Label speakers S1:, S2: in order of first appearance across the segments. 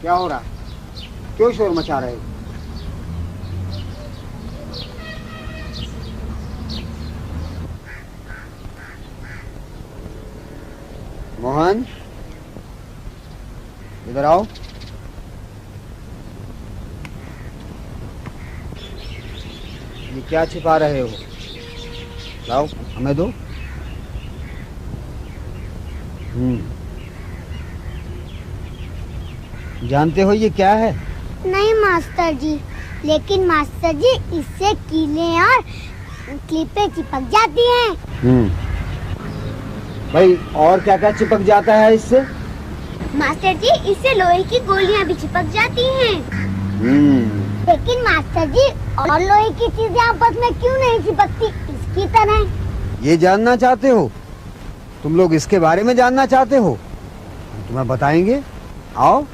S1: क्या हो रहा है? क्यों शोर मचा रहे हो? मोहन, इधर आओ। ये क्या छिपा रहे हो? लाओ, हमें दो। जानते हो ये क्या है?
S2: नहीं मास्टर जी, लेकिन मास्टर जी इससे कीले और क्लिपें चिपक जाती हैं।
S1: भाई और क्या क्या चिपक जाता है इससे?
S2: मास्टर जी इससे लोहे की गोलियां भी चिपक जाती हैं। लेकिन मास्टर जी और लोहे की चीजें आपस में क्यों नहीं चिपकती इसकी तरह?
S1: ये जानना चाहते हो? तुम लोग इसके बारे में जानना चाहते हो? हम तुम्हें बताएंगे, आओ।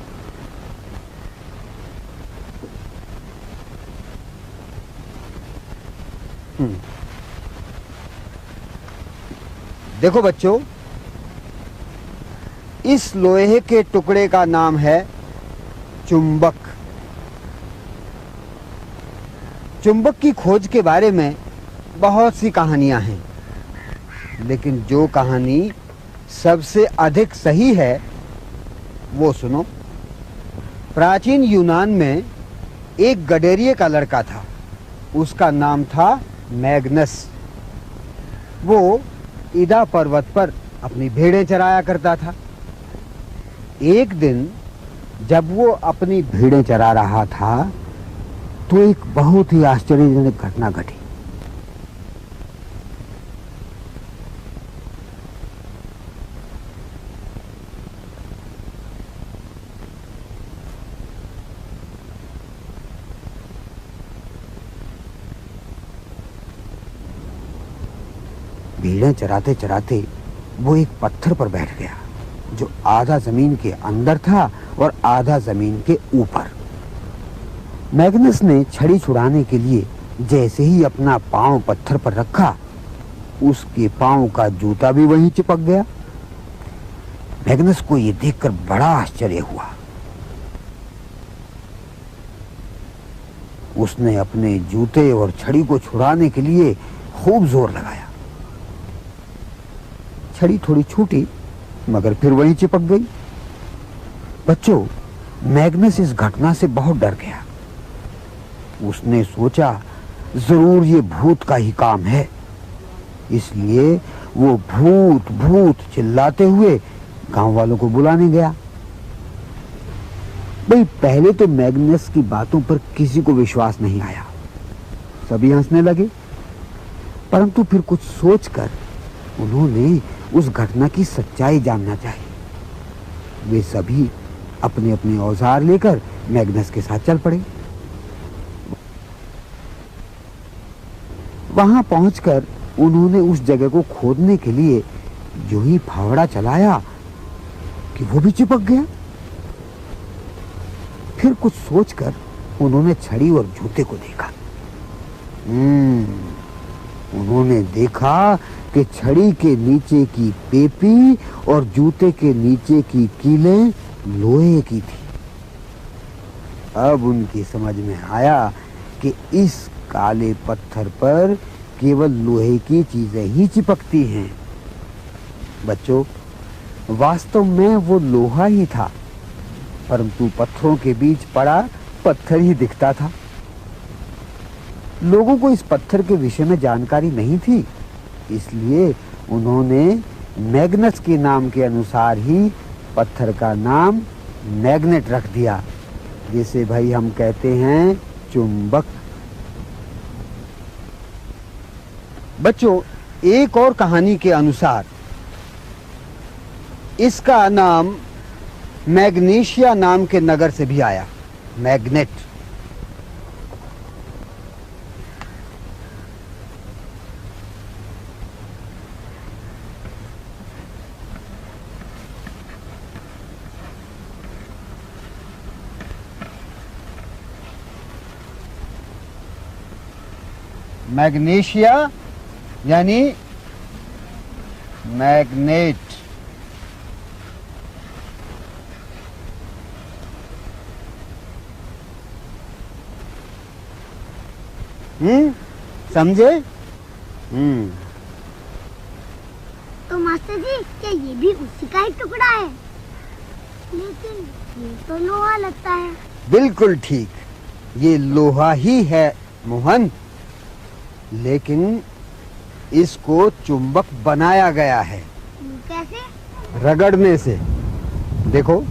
S1: देखो बच्चों, इस लोहे के टुकड़े का नाम है चुंबक। चुंबक की खोज के बारे में बहुत सी कहानियां हैं, लेकिन जो कहानी सबसे अधिक सही है वो सुनो। प्राचीन यूनान में एक गडेरिये का लड़का था। उसका नाम था मैग्नस। वो इदा पर्वत पर अपनी भेड़ें चराया करता था। एक दिन जब वो अपनी भेड़ें चरा रहा था तो एक बहुत ही आश्चर्यजनक घटना घटी। भेड़ें चराते चराते वो एक पत्थर पर बैठ गया जो आधा जमीन के अंदर था और आधा जमीन के ऊपर। मैग्नस ने छड़ी छुड़ाने के लिए जैसे ही अपना पांव पत्थर पर रखा, उसके पांव का जूता भी वहीं चिपक गया। मैग्नस को यह देखकर बड़ा आश्चर्य हुआ। उसने अपने जूते और छड़ी को छुड़ाने के लिए खूब जोर लगाया। छड़ी थोड़ी छूटी मगर फिर वहीं चिपक गई। बच्चों, मैग्नस इस घटना से बहुत डर गया। उसने सोचा जरूर ये भूत का ही काम है, इसलिए वो भूत भूत चिल्लाते हुए गांव वालों को बुलाने गया। भाई पहले तो मैग्नस की बातों पर किसी को विश्वास नहीं आया। सभी हंसने लगे, परंतु फिर कुछ सोचकर उन्होंने उस घटना की सच्चाई जानना चाहिए। वे सभी अपने अपने औजार लेकर मैग्नस के साथ चल पड़े। वहां पहुंचकर उन्होंने उस जगह को खोदने के लिए जो ही फावड़ा चलाया कि वो भी चिपक गया। फिर कुछ सोचकर उन्होंने छड़ी और जूते को देखा। उन्होंने देखा कि छड़ी के नीचे की पेपी और जूते के नीचे की कीलें लोहे की थी। अब उनकी समझ में आया कि इस काले पत्थर पर केवल लोहे की चीजें ही चिपकती हैं। बच्चों, वास्तव में वो लोहा ही था, परंतु पत्थरों के बीच पड़ा पत्थर ही दिखता था। लोगों को इस पत्थर के विषय में जानकारी नहीं थी, इसलिए उन्होंने मैग्नस के नाम के अनुसार ही पत्थर का नाम मैग्नेट रख दिया, जिसे भाई हम कहते हैं चुंबक। बच्चों, एक और कहानी के अनुसार इसका नाम मैग्नीशिया नाम के नगर से भी आया, मैग्नेट। मैग्नीशिया यानी मैग्नेट। समझे?
S2: तो मास्टर जी क्या ये भी उसी का एक टुकड़ा है? लेकिन ये तो लोहा लगता है।
S1: बिल्कुल ठीक, ये लोहा ही है मोहन, लेकिन इसको चुंबक बनाया गया है।
S2: कैसे?
S1: रगड़ने से। देखो,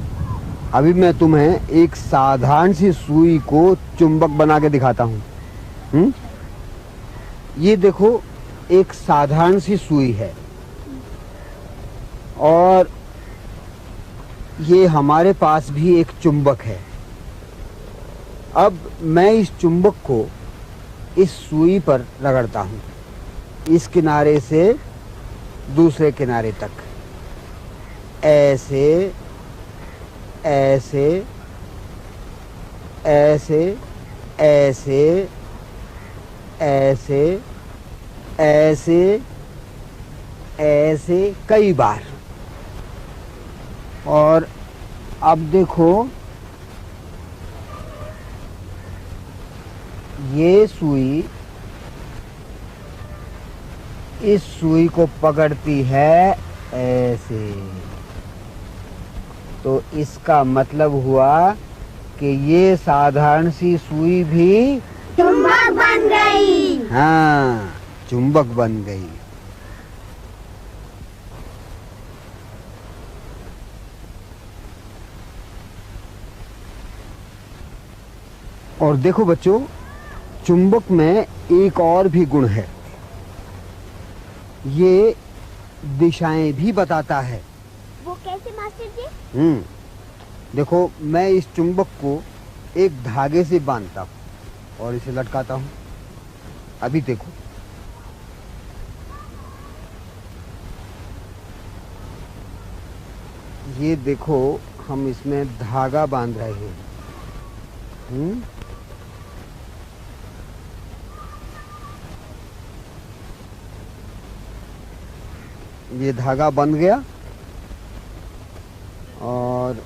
S1: अभी मैं तुम्हें एक साधारण सी सुई को चुंबक बना के दिखाता हूँ। ये देखो, एक साधारण सी सुई है और ये हमारे पास भी एक चुंबक है। अब मैं इस चुंबक को इस सुई पर रगड़ता हूँ, इस किनारे से दूसरे किनारे तक, ऐसे ऐसे ऐसे ऐसे ऐसे ऐसे ऐसे कई बार। और अब देखो, ये सुई इस सुई को पकड़ती है ऐसे, तो इसका मतलब हुआ कि ये साधारण सी सुई भी
S2: चुंबक बन गई।
S1: हाँ, चुंबक बन गई। और देखो बच्चों, चुंबक में एक और भी गुण है, ये दिशाएं भी बताता है।
S2: वो कैसे मास्टर जी?
S1: देखो, मैं इस चुंबक को एक धागे से बांधता हूँ और इसे लटकाता हूँ। अभी देखो, ये देखो, हम इसमें धागा बांध रहे हैं। ये धागा बंध गया और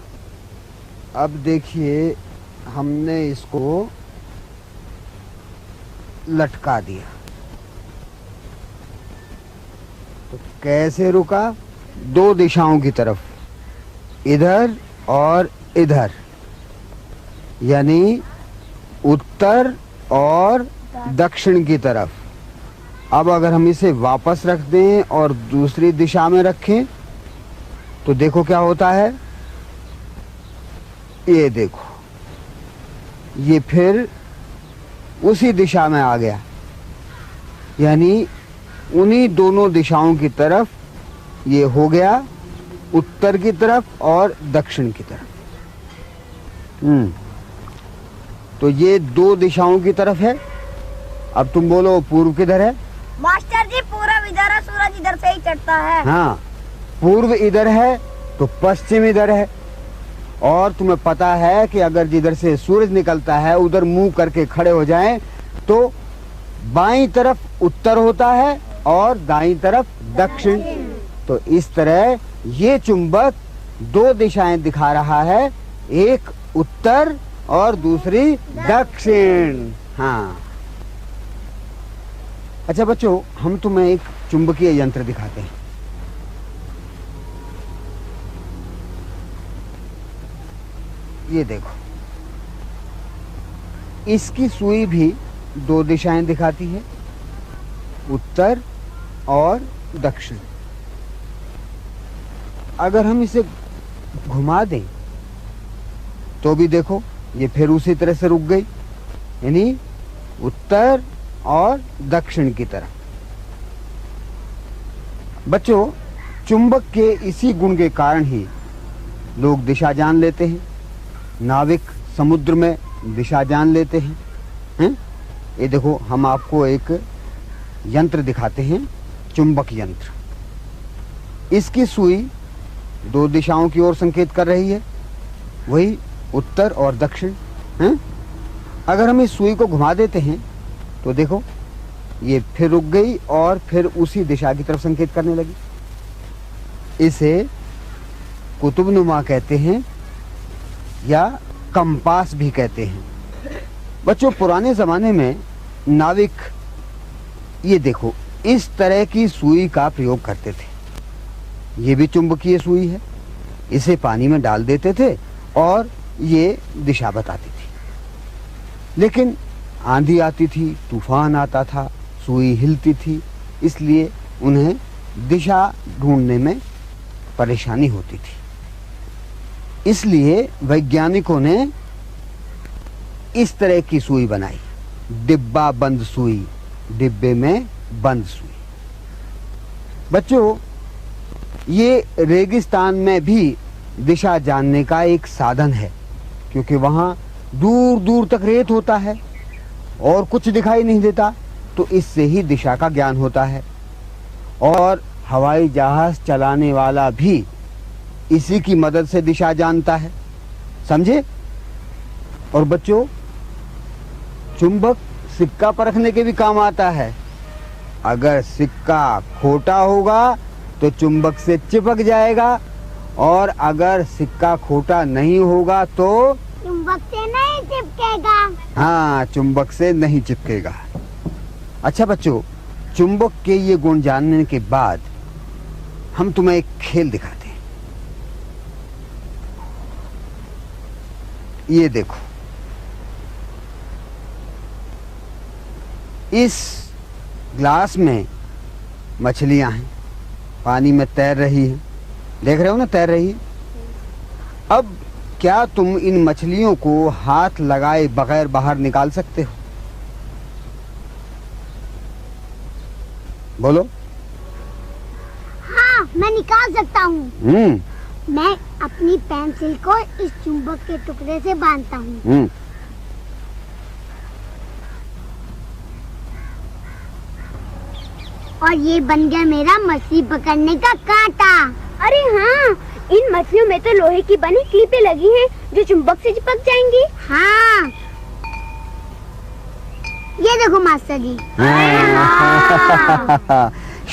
S1: अब देखिए, हमने इसको लटका दिया। तो कैसे रुका? दो दिशाओं की तरफ, इधर और इधर, यानी उत्तर और दक्षिण की तरफ। अब अगर हम इसे वापस रख दें और दूसरी दिशा में रखें तो देखो क्या होता है। ये देखो, ये फिर उसी दिशा में आ गया, यानी उन्हीं दोनों दिशाओं की तरफ ये हो गया, उत्तर की तरफ और दक्षिण की तरफ। तो ये दो दिशाओं की तरफ है। अब तुम बोलो, पूर्व किधर है?
S2: मास्टर जी, पूरब इधर है, सूरज इधर से ही चढ़ता है।
S1: हाँ, पूर्व इधर है तो पश्चिम इधर है। और तुम्हें पता है कि अगर जिधर से सूरज निकलता है उधर मुंह करके खड़े हो जाएं तो बाईं तरफ उत्तर होता है और दाईं तरफ दक्षिण। तो इस तरह ये चुंबक दो दिशाएं दिखा रहा है, एक उत्तर और दूसरी दक्षिण। हाँ, अच्छा बच्चों, हम तुम्हें एक चुंबकीय यंत्र दिखाते हैं। ये देखो, इसकी सुई भी दो दिशाएं दिखाती है, उत्तर और दक्षिण। अगर हम इसे घुमा दें तो भी देखो, ये फिर उसी तरह से रुक गई, यानी उत्तर और दक्षिण की तरफ। बच्चों, चुंबक के इसी गुण के कारण ही लोग दिशा जान लेते हैं, नाविक समुद्र में दिशा जान लेते हैं। ये देखो, हम आपको एक यंत्र दिखाते हैं, चुंबक यंत्र। इसकी सुई दो दिशाओं की ओर संकेत कर रही है, वही उत्तर और दक्षिण। अगर हम इस सुई को घुमा देते हैं तो देखो, ये फिर रुक गई और फिर उसी दिशा की तरफ संकेत करने लगी। इसे कुतुबनुमा कहते हैं या कंपास भी कहते हैं। बच्चों, पुराने ज़माने में नाविक ये देखो इस तरह की सुई का प्रयोग करते थे। ये भी चुंबकीय सुई है। इसे पानी में डाल देते थे और ये दिशा बताती थी। लेकिन आंधी आती थी, तूफान आता था, सुई हिलती थी, इसलिए उन्हें दिशा ढूंढने में परेशानी होती थी। इसलिए वैज्ञानिकों ने इस तरह की सुई बनाई, डिब्बा बंद सुई, डिब्बे में बंद सुई। बच्चों, ये रेगिस्तान में भी दिशा जानने का एक साधन है, क्योंकि वहां दूर दूर तक रेत होता है और कुछ दिखाई नहीं देता, तो इससे ही दिशा का ज्ञान होता है। और हवाई जहाज चलाने वाला भी इसी की मदद से दिशा जानता है, समझे? और बच्चों, चुंबक सिक्का परखने के भी काम आता है। अगर सिक्का खोटा होगा तो चुंबक से चिपक जाएगा, और अगर सिक्का खोटा नहीं होगा तो
S2: चुंबक से नहीं चिपकेगा।
S1: हाँ, चुंबक से नहीं चिपकेगा। अच्छा बच्चों, चुंबक के ये गुण जानने के बाद हम तुम्हें एक खेल दिखाते हैं। ये देखो, इस ग्लास में मछलियां हैं, पानी में तैर रही हैं। देख रहे हो ना, तैर रही है। अब क्या तुम इन मछलियों को हाथ लगाए बगैर बाहर निकाल सकते हो? बोलो।
S2: हाँ, मैं निकाल सकता हूँ। मैं अपनी पेंसिल को इस चुंबक के टुकड़े से बांधता हूँ। और ये बन गया मेरा मछली पकड़ने का कांटा।
S3: अरे हाँ, इन मछलियों में तो लोहे की बनी क्लिपें लगी हैं जो चुंबक से चिपक जाएंगी।
S2: हाँ, ये देखो मास्टर जी।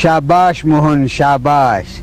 S1: शाबाश मोहन, शाबाश।